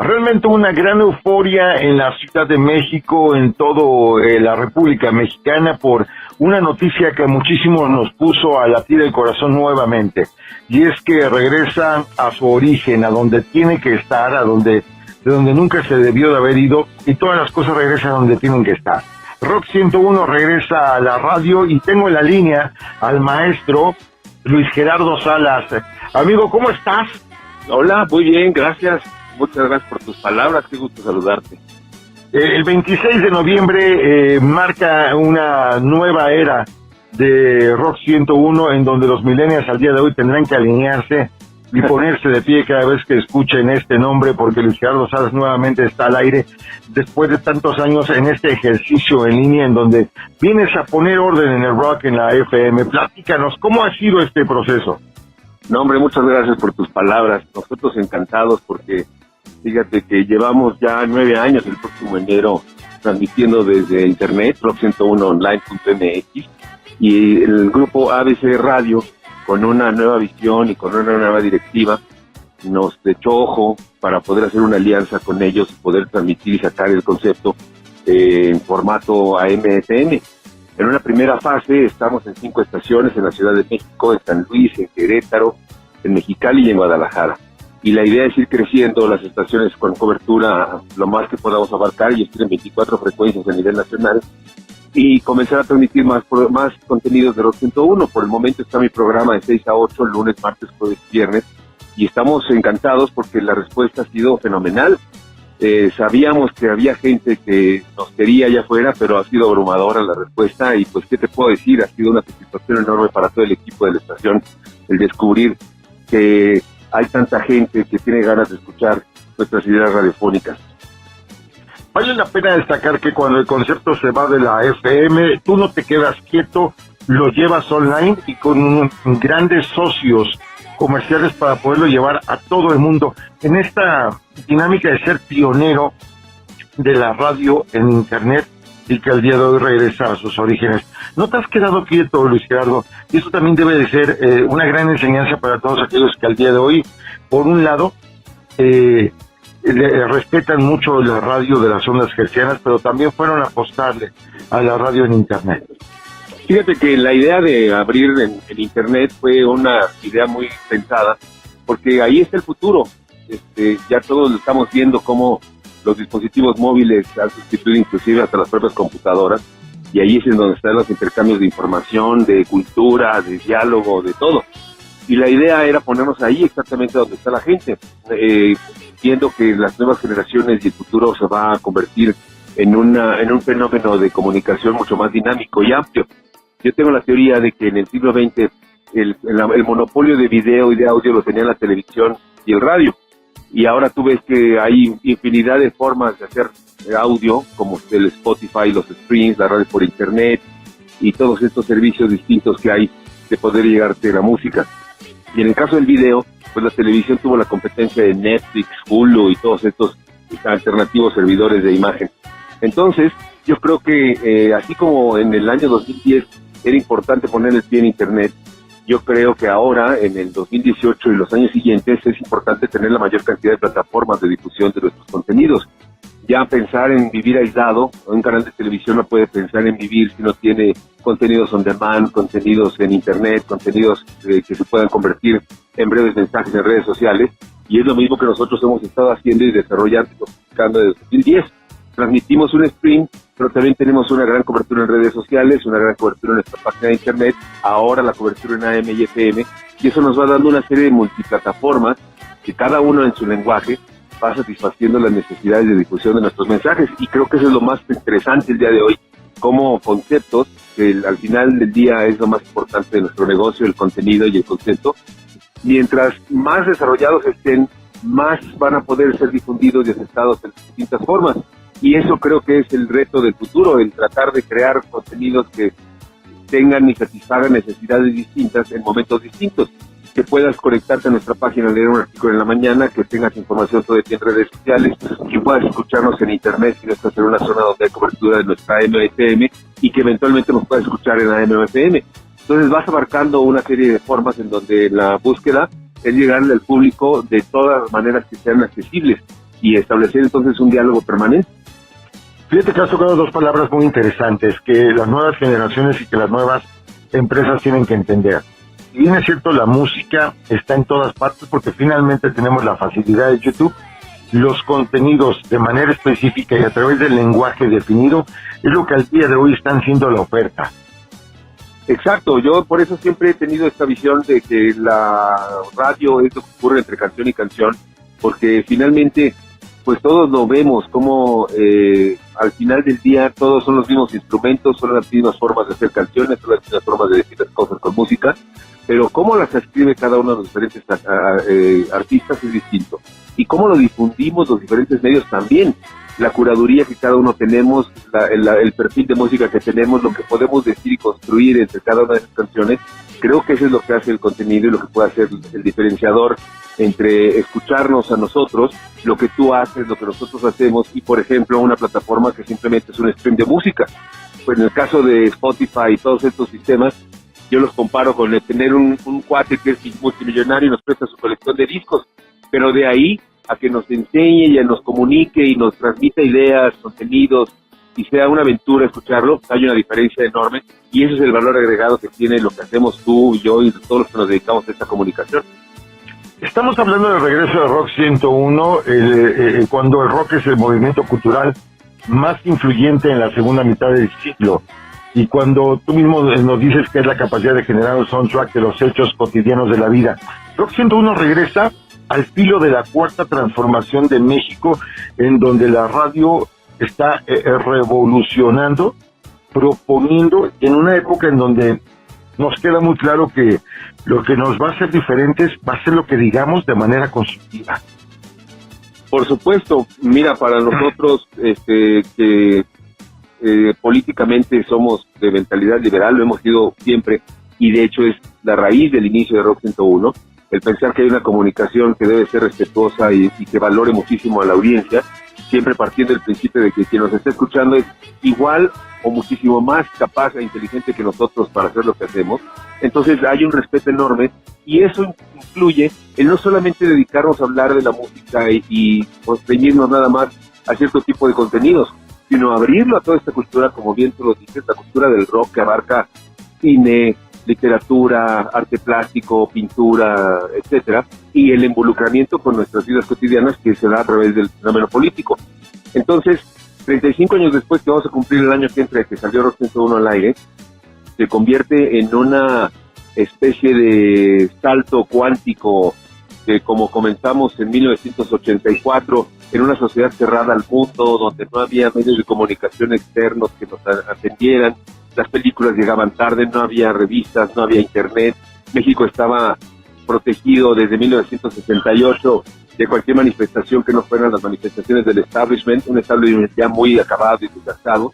Realmente una gran euforia en la Ciudad de México, en todo la República Mexicana, por una noticia que muchísimo nos puso a latir el corazón nuevamente, y es que regresa a su origen, a donde tiene que estar, de donde nunca se debió de haber ido, y todas las cosas regresan a donde tienen que estar. Rock 101 regresa a la radio, y tengo en la línea al maestro Luis Gerardo Salas. Amigo, ¿cómo estás? Hola, muy bien, gracias. Muchas gracias por tus palabras, qué gusto saludarte. El 26 de noviembre marca una nueva era de Rock 101, en donde los millennials al día de hoy tendrán que alinearse y ponerse de pie cada vez que escuchen este nombre, porque Luis Gerardo Salas nuevamente está al aire después de tantos años en este ejercicio en línea, en donde vienes a poner orden en el rock, en la FM. Platícanos, ¿cómo ha sido este proceso? No, hombre, muchas gracias por tus palabras. Nosotros encantados porque fíjate que llevamos ya 9 años el próximo enero transmitiendo desde internet, rock101online.mx, y el grupo ABC Radio, con una nueva visión y con una nueva directiva, nos echó ojo para poder hacer una alianza con ellos y poder transmitir y sacar el concepto en formato AM/FM. En una primera fase estamos en 5 estaciones en la Ciudad de México, en San Luis, en Querétaro, en Mexicali y en Guadalajara. Y la idea es ir creciendo las estaciones con cobertura lo más que podamos abarcar, y estoy en 24 frecuencias a nivel nacional, y comenzar a transmitir más contenidos de Rock 101. Por el momento está mi programa de 6 a 8, lunes, martes, jueves, viernes, y estamos encantados porque la respuesta ha sido fenomenal. Sabíamos que había gente que nos quería allá afuera, pero ha sido abrumadora la respuesta, y pues, ¿qué te puedo decir? Ha sido una satisfacción enorme para todo el equipo de la estación el descubrir que hay tanta gente que tiene ganas de escuchar nuestras ideas radiofónicas. Vale la pena destacar que cuando el concepto se va de la FM, tú no te quedas quieto, lo llevas online y con grandes socios comerciales para poderlo llevar a todo el mundo. En esta dinámica de ser pionero de la radio en internet, y que al día de hoy regresa a sus orígenes. No te has quedado quieto, Luis Gerardo, y eso también debe de ser una gran enseñanza para todos aquellos que al día de hoy, por un lado, respetan mucho la radio de las ondas hertzianas, pero también fueron a apostarle a la radio en internet. Fíjate que la idea de abrir en internet fue una idea muy pensada, porque ahí está el futuro. Ya todos lo estamos viendo cómo los dispositivos móviles han sustituido inclusive hasta las propias computadoras, y ahí es en donde están los intercambios de información, de cultura, de diálogo, de todo. Y la idea era ponernos ahí exactamente donde está la gente, viendo que las nuevas generaciones y el futuro se va a convertir en un fenómeno de comunicación mucho más dinámico y amplio. Yo tengo la teoría de que en el siglo XX el monopolio de video y de audio lo tenía la televisión y el radio. Y ahora tú ves que hay infinidad de formas de hacer audio, como el Spotify, los streams, la radio por internet y todos estos servicios distintos que hay de poder llegarte a la música. Y en el caso del video, pues la televisión tuvo la competencia de Netflix, Hulu y todos estos alternativos servidores de imagen. Entonces, yo creo que así como en el año 2010 era importante poner el pie en internet, yo creo que ahora, en el 2018 y los años siguientes, es importante tener la mayor cantidad de plataformas de difusión de nuestros contenidos. Ya pensar en vivir aislado, un canal de televisión no puede pensar en vivir si no tiene contenidos on demand, contenidos en internet, contenidos que se puedan convertir en breves mensajes en redes sociales, y es lo mismo que nosotros hemos estado haciendo y desarrollando y publicando desde 2010. Transmitimos un stream, pero también tenemos una gran cobertura en redes sociales, una gran cobertura en nuestra página de internet, ahora la cobertura en AM y FM, y eso nos va dando una serie de multiplataformas que cada uno en su lenguaje va satisfaciendo las necesidades de difusión de nuestros mensajes, y creo que eso es lo más interesante el día de hoy, como conceptos, que al final del día es lo más importante de nuestro negocio, el contenido y el concepto. Mientras más desarrollados estén, más van a poder ser difundidos y aceptados en distintas formas. Y eso creo que es el reto del futuro, el tratar de crear contenidos que tengan y satisfagan necesidades distintas en momentos distintos. Que puedas conectarte a nuestra página, leer un artículo en la mañana, que tengas información todo el día en redes sociales, que puedas escucharnos en internet si no estás en una zona donde hay cobertura de nuestra AM/FM, y que eventualmente nos puedas escuchar en AM/FM. Entonces vas abarcando una serie de formas en donde la búsqueda es llegarle al público de todas las maneras que sean accesibles. y establecer entonces un diálogo permanente. Fíjate que has tocado dos palabras muy interesantes que las nuevas generaciones y que las nuevas empresas tienen que entender. Si bien es cierto, la música está en todas partes porque finalmente tenemos la facilidad de YouTube, los contenidos de manera específica y a través del lenguaje definido es lo que al día de hoy están siendo la oferta. Exacto, yo por eso siempre he tenido esta visión de que la radio es lo que ocurre entre canción y canción, porque finalmente pues todos lo vemos como al final del día todos son los mismos instrumentos, son las mismas formas de hacer canciones, son las mismas formas de decir las cosas con música, pero cómo las escribe cada uno de los diferentes artistas es distinto, y cómo lo difundimos los diferentes medios también. La curaduría que cada uno tenemos, el perfil de música que tenemos, lo que podemos decir y construir entre cada una de esas canciones, creo que eso es lo que hace el contenido y lo que puede hacer el diferenciador entre escucharnos a nosotros, lo que tú haces, lo que nosotros hacemos, y por ejemplo una plataforma que simplemente es un stream de música. Pues en el caso de Spotify y todos estos sistemas, yo los comparo con el tener un cuate que es multimillonario y nos presta su colección de discos, pero de ahí a que nos enseñe y nos comunique y nos transmita ideas, contenidos, y sea una aventura escucharlo, hay una diferencia enorme, y ese es el valor agregado que tiene lo que hacemos tú y yo y todos los que nos dedicamos a esta comunicación. Estamos hablando del regreso de Rock 101, cuando el rock es el movimiento cultural más influyente en la segunda mitad del siglo, y cuando tú mismo nos dices que es la capacidad de generar un soundtrack de los hechos cotidianos de la vida. Rock 101 regresa al filo de la cuarta transformación de México, en donde la radio está revolucionando, proponiendo, en una época en donde nos queda muy claro que lo que nos va a hacer diferentes va a ser lo que digamos de manera constructiva. Por supuesto, mira, para nosotros que políticamente somos de mentalidad liberal, lo hemos sido siempre, y de hecho es la raíz del inicio de Rock 101, el pensar que hay una comunicación que debe ser respetuosa y que valore muchísimo a la audiencia, siempre partiendo del principio de que quien nos está escuchando es igual o muchísimo más capaz e inteligente que nosotros para hacer lo que hacemos. Entonces hay un respeto enorme, y eso incluye el no solamente dedicarnos a hablar de la música y constreñirnos nada más a cierto tipo de contenidos, sino abrirlo a toda esta cultura, como bien tú lo dices, la cultura del rock que abarca cine, literatura, arte plástico, pintura, etcétera, y el involucramiento con nuestras vidas cotidianas que se da a través del fenómeno político. Entonces, 35 años después, que vamos a cumplir el año que entra, que salió Rock 101 al aire, se convierte en una especie de salto cuántico de como comenzamos en 1984, en una sociedad cerrada al mundo, donde no había medios de comunicación externos que nos atendieran. Las películas llegaban tarde, no había revistas, no había internet. México estaba protegido desde 1968 de cualquier manifestación que no fueran las manifestaciones del establishment, un establishment ya muy acabado y desgastado.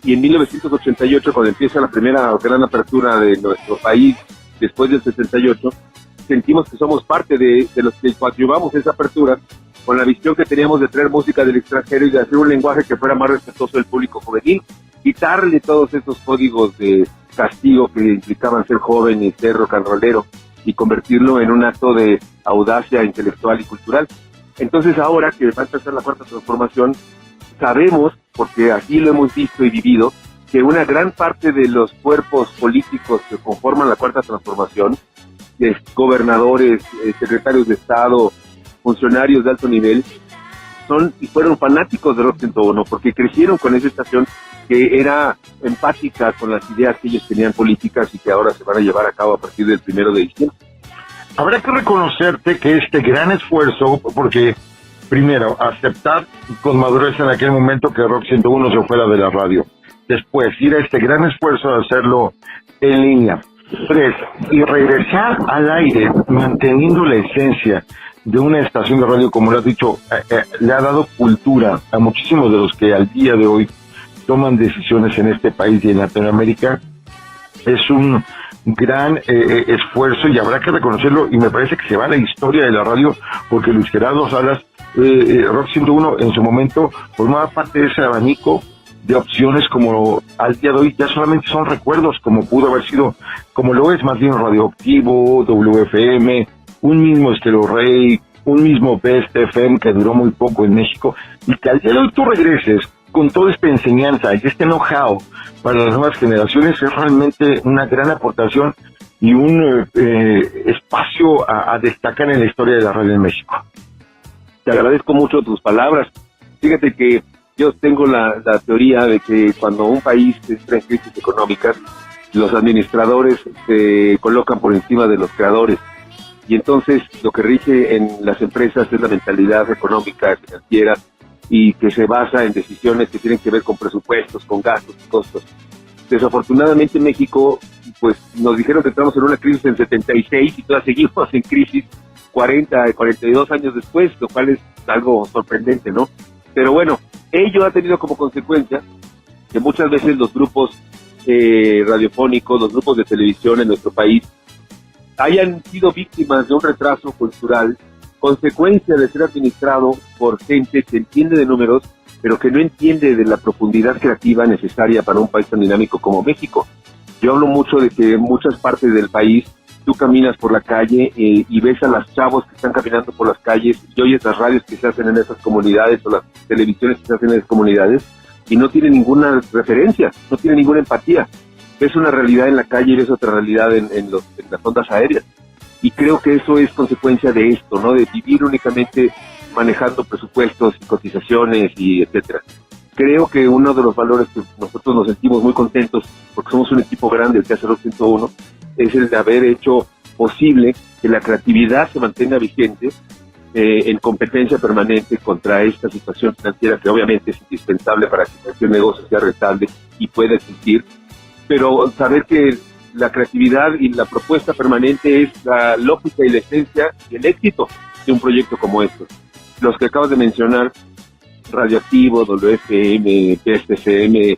Y en 1988, cuando empieza la primera gran apertura de nuestro país, después del 68, sentimos que somos parte de los que coadyuvamos esa apertura, con la visión que teníamos de traer música del extranjero y de hacer un lenguaje que fuera más respetuoso del público juvenil, quitarle todos esos códigos de castigo que implicaban ser joven y ser rock and rollero, y convertirlo en un acto de audacia intelectual y cultural. Entonces ahora que va a empezar la cuarta transformación, sabemos, porque así lo hemos visto y vivido, que una gran parte de los cuerpos políticos que conforman la cuarta transformación, gobernadores, secretarios de Estado, funcionarios de alto nivel, son y fueron fanáticos de Rock 101, porque crecieron con esa estación que era empática con las ideas que ellos tenían políticas y que ahora se van a llevar a cabo a partir del 1 de diciembre. Habrá que reconocerte que este gran esfuerzo, porque primero, aceptar con madurez en aquel momento que Rock 101 se fuera de la radio. Después, ir a este gran esfuerzo de hacerlo en línea. 3, y regresar al aire manteniendo la esencia de una estación de radio, como lo has dicho, le ha dado cultura a muchísimos de los que al día de hoy toman decisiones en este país y en Latinoamérica. Es un gran esfuerzo y habrá que reconocerlo, y me parece que se va a la historia de la radio, porque Luis Gerardo Salas, Rock 101 en su momento formaba parte de ese abanico de opciones, como al día de hoy ya solamente son recuerdos, como pudo haber sido, como lo es más bien Radioactivo, WFM, un mismo Estéreo Rey, un mismo Best FM que duró muy poco en México, y que al día de hoy tú regreses con toda esta enseñanza y este know-how para las nuevas generaciones es realmente una gran aportación y un espacio a destacar en la historia de la radio en México. Te agradezco mucho tus palabras. Fíjate que yo tengo la teoría de que cuando un país entra en crisis económicas, los administradores se colocan por encima de los creadores. Y entonces lo que rige en las empresas es la mentalidad económica, financiera, y que se basa en decisiones que tienen que ver con presupuestos, con gastos y costos. Desafortunadamente en México, pues nos dijeron que entramos en una crisis en 76 y todavía seguimos en crisis 42 años después, lo cual es algo sorprendente, ¿no? Pero bueno, ello ha tenido como consecuencia que muchas veces los grupos radiofónicos, los grupos de televisión en nuestro país hayan sido víctimas de un retraso cultural, consecuencia de ser administrado por gente que entiende de números, pero que no entiende de la profundidad creativa necesaria para un país tan dinámico como México. Yo hablo mucho de que en muchas partes del país tú caminas por la calle y ves a los chavos que están caminando por las calles y oyes las radios que se hacen en esas comunidades o las televisiones que se hacen en esas comunidades y no tienen ninguna referencia, no tienen ninguna empatía. Ves una realidad en la calle y ves otra realidad en las ondas aéreas. Y creo que eso es consecuencia de esto, ¿no? De vivir únicamente manejando presupuestos y cotizaciones y etcétera. Creo que uno de los valores que nosotros nos sentimos muy contentos, porque somos un equipo grande, el Teatro 101, es el de haber hecho posible que la creatividad se mantenga vigente en competencia permanente contra esta situación financiera que obviamente es indispensable para que cualquier negocio sea rentable y pueda existir, pero saber que la creatividad y la propuesta permanente es la lógica y la esencia y el éxito de un proyecto como este. Los que acabas de mencionar, Radioactivo, WFM, PSFM,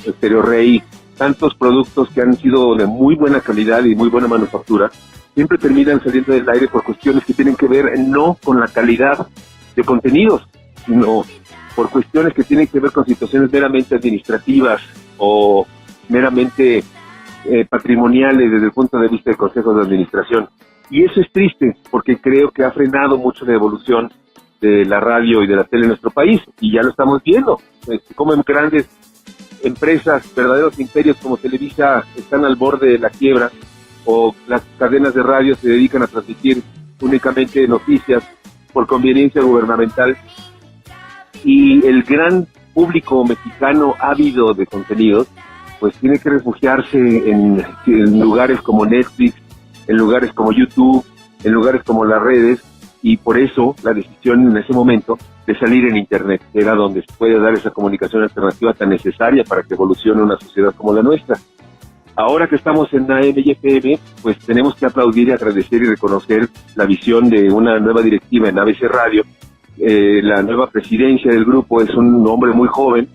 Stereo Rey, tantos productos que han sido de muy buena calidad y muy buena manufactura, siempre terminan saliendo del aire por cuestiones que tienen que ver no con la calidad de contenidos, sino por cuestiones que tienen que ver con situaciones meramente administrativas o meramente patrimoniales desde el punto de vista de consejos de administración. Y eso es triste, porque creo que ha frenado mucho la evolución de la radio y de la tele en nuestro país, y ya lo estamos viendo, como en grandes empresas, verdaderos imperios como Televisa están al borde de la quiebra, o las cadenas de radio se dedican a transmitir únicamente noticias por conveniencia gubernamental, y el gran público mexicano ávido de contenidos pues tiene que refugiarse en lugares como Netflix, en lugares como YouTube, en lugares como las redes, y por eso la decisión en ese momento de salir en Internet era donde se puede dar esa comunicación alternativa tan necesaria para que evolucione una sociedad como la nuestra. Ahora que estamos en AM y FM, pues tenemos que aplaudir y agradecer y reconocer la visión de una nueva directiva en ABC Radio. La nueva presidencia del grupo es un hombre muy joven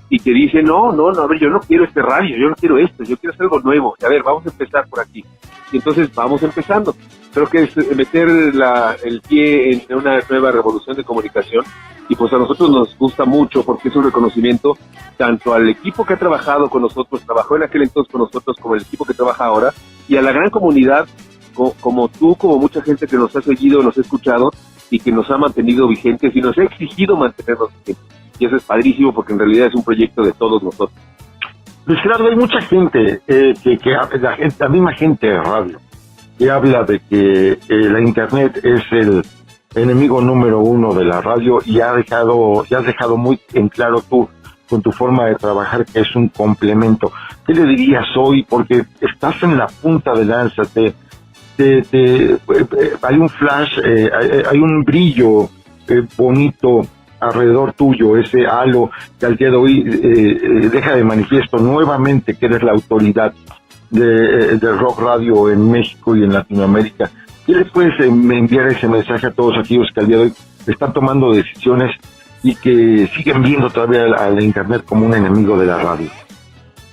y que dice, no, a ver, yo no quiero este radio, yo no quiero esto, yo quiero hacer algo nuevo. A ver, vamos a empezar por aquí. Y entonces vamos empezando. Creo que es meter el pie en una nueva revolución de comunicación, y pues a nosotros nos gusta mucho porque es un reconocimiento tanto al equipo que ha trabajado con nosotros, trabajó en aquel entonces con nosotros, como el equipo que trabaja ahora, y a la gran comunidad como tú, como mucha gente que nos ha seguido, nos ha escuchado y que nos ha mantenido vigentes y nos ha exigido mantenernos vigentes. Y eso es padrísimo porque en realidad es un proyecto de todos nosotros. Luis Gerardo, hay mucha gente, la misma gente de radio, que habla de que la Internet es el enemigo número uno de la radio, y has dejado muy en claro tú, con tu forma de trabajar, que es un complemento. ¿Qué le dirías hoy? Porque estás en la punta de lanza, hay un flash, hay un brillo bonito alrededor tuyo, ese halo que al día de hoy deja de manifiesto nuevamente que eres la autoridad del rock radio en México y en Latinoamérica. ¿Qué le puedes enviar ese mensaje a todos aquellos que al día de hoy están tomando decisiones y que siguen viendo todavía a la Internet como un enemigo de la radio?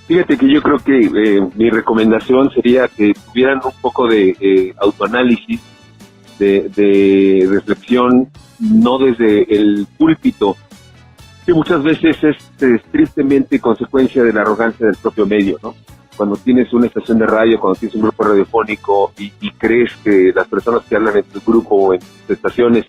Fíjate que yo creo que mi recomendación sería que tuvieran un poco de autoanálisis, de reflexión, no desde el púlpito, que muchas veces es tristemente consecuencia de la arrogancia del propio medio, ¿no? cuando tienes una estación de radio, cuando tienes un grupo radiofónico y crees que las personas que hablan en tu grupo o en tus estaciones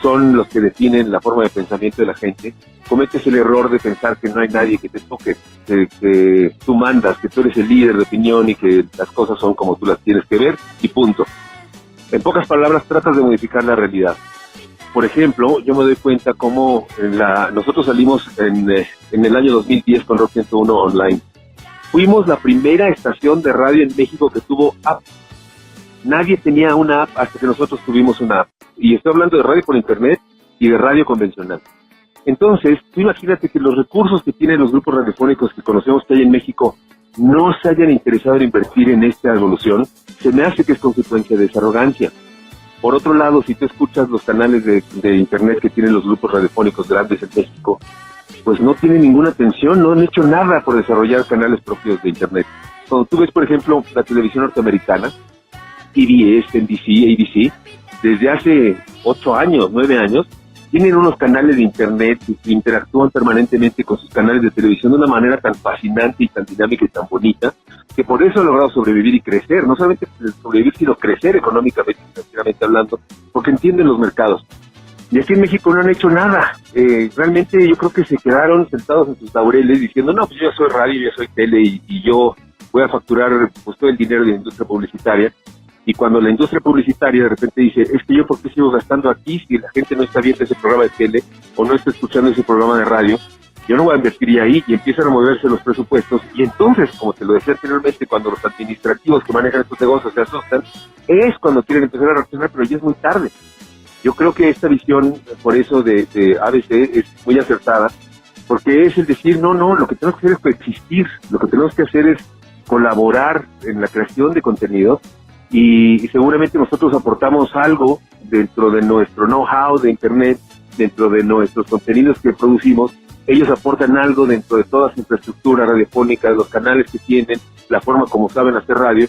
son los que definen la forma de pensamiento de la gente, cometes el error de pensar que no hay nadie que te toque, que tú mandas, que tú eres el líder de opinión y que las cosas son como tú las tienes que ver y punto. En pocas palabras, tratas de modificar la realidad. Por ejemplo, yo me doy cuenta cómo nosotros salimos en el año 2010 con Rock 101 Online. Fuimos la primera estación de radio en México que tuvo app. Nadie tenía una app hasta que nosotros tuvimos una app. Y estoy hablando de radio por internet y de radio convencional. Entonces, tú imagínate que los recursos que tienen los grupos radiofónicos que conocemos que hay en México no se hayan interesado en invertir en esta evolución, se me hace que es consecuencia de esa arrogancia. Por otro lado, si tú escuchas los canales de internet que tienen los grupos radiofónicos grandes en México, pues no tienen ninguna atención, no han hecho nada por desarrollar canales propios de internet. Cuando tú ves, por ejemplo, la televisión norteamericana, PBS, NBC, ABC, desde hace 8 años, 9 años, tienen unos canales de internet que interactúan permanentemente con sus canales de televisión de una manera tan fascinante y tan dinámica y tan bonita, que por eso han logrado sobrevivir y crecer, no solamente sobrevivir, sino crecer económicamente y financieramente hablando, porque entienden los mercados. Y aquí en México no han hecho nada. Realmente yo creo que se quedaron sentados en sus laureles diciendo, no, pues yo ya soy radio, yo soy tele y yo voy a facturar pues todo el dinero de la industria publicitaria. Y cuando la industria publicitaria de repente dice, es que yo por qué sigo gastando aquí si la gente no está viendo ese programa de tele o no está escuchando ese programa de radio, yo no voy a invertir ahí, y empiezan a moverse los presupuestos. Y entonces, como te lo decía anteriormente, cuando los administrativos que manejan estos negocios se asustan, es cuando quieren empezar a reaccionar, pero ya es muy tarde. Yo creo que esta visión, por eso, de ABC es muy acertada, porque es el decir, no, lo que tenemos que hacer es coexistir, lo que tenemos que hacer es colaborar en la creación de contenido, y seguramente nosotros aportamos algo dentro de nuestro know-how de internet, dentro de nuestros contenidos que producimos. Ellos aportan algo dentro de toda su infraestructura radiofónica, los canales que tienen, la forma como saben hacer radio,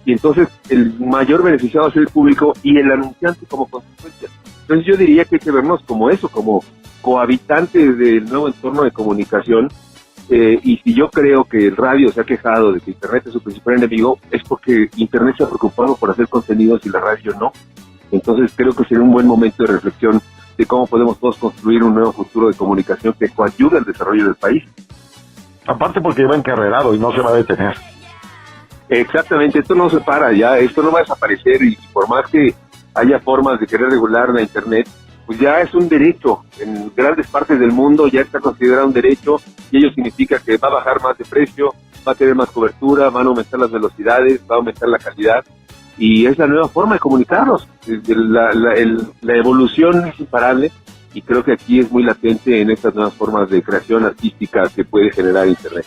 y entonces el mayor beneficiado es el público y el anunciante como consecuencia. Entonces yo diría que hay que vernos como eso, como cohabitantes del nuevo entorno de comunicación, y si yo creo que el radio se ha quejado de que internet es su principal enemigo, es porque internet se ha preocupado por hacer contenidos y la radio no. Entonces creo que sería un buen momento de reflexión de cómo podemos todos construir un nuevo futuro de comunicación que coayude al desarrollo del país. Aparte porque va encarrerado y no se va a detener. Exactamente, esto no se para ya, esto no va a desaparecer, y por más que haya formas de querer regular la internet, pues ya es un derecho. En grandes partes del mundo ya está considerado un derecho, y ello significa que va a bajar más de precio, va a tener más cobertura, van a aumentar las velocidades, va a aumentar la calidad, y es la nueva forma de comunicarnos. La evolución es imparable, y creo que aquí es muy latente en estas nuevas formas de creación artística que puede generar internet.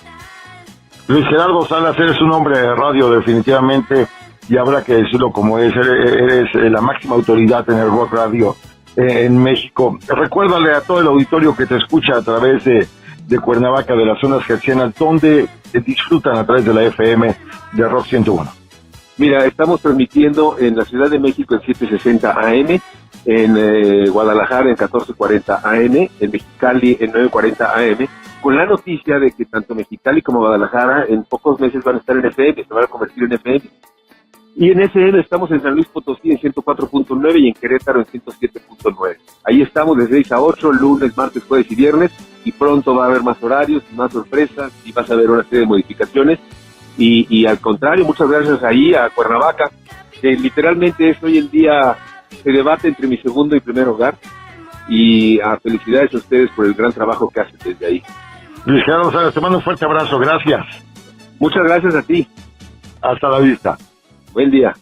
Luis Gerardo Salas, eres un hombre de radio definitivamente, y habrá que decirlo como es, eres la máxima autoridad en el rock radio en México. Recuérdale a todo el auditorio que te escucha a través de Cuernavaca, de las zonas gercianas, donde disfrutan a través de la FM de Rock 101. Mira, estamos transmitiendo en la Ciudad de México en 760 AM, en Guadalajara en 1440 AM, en Mexicali en 940 AM, con la noticia de que tanto Mexicali como Guadalajara en pocos meses van a estar en FM, se van a convertir en FM. Y en FM estamos en San Luis Potosí en 104.9 y en Querétaro en 107.9. Ahí estamos de 6 a 8, lunes, martes, jueves y viernes, y pronto va a haber más horarios, más sorpresas, y vas a ver una serie de modificaciones. Y al contrario, muchas gracias ahí a Cuernavaca, que literalmente es hoy en día, se debate entre mi segundo y primer hogar, y felicidades a ustedes por el gran trabajo que hacen desde ahí. Luis Gerardo Salas, te mando un fuerte abrazo, gracias. Muchas gracias a ti. Hasta la vista. Buen día.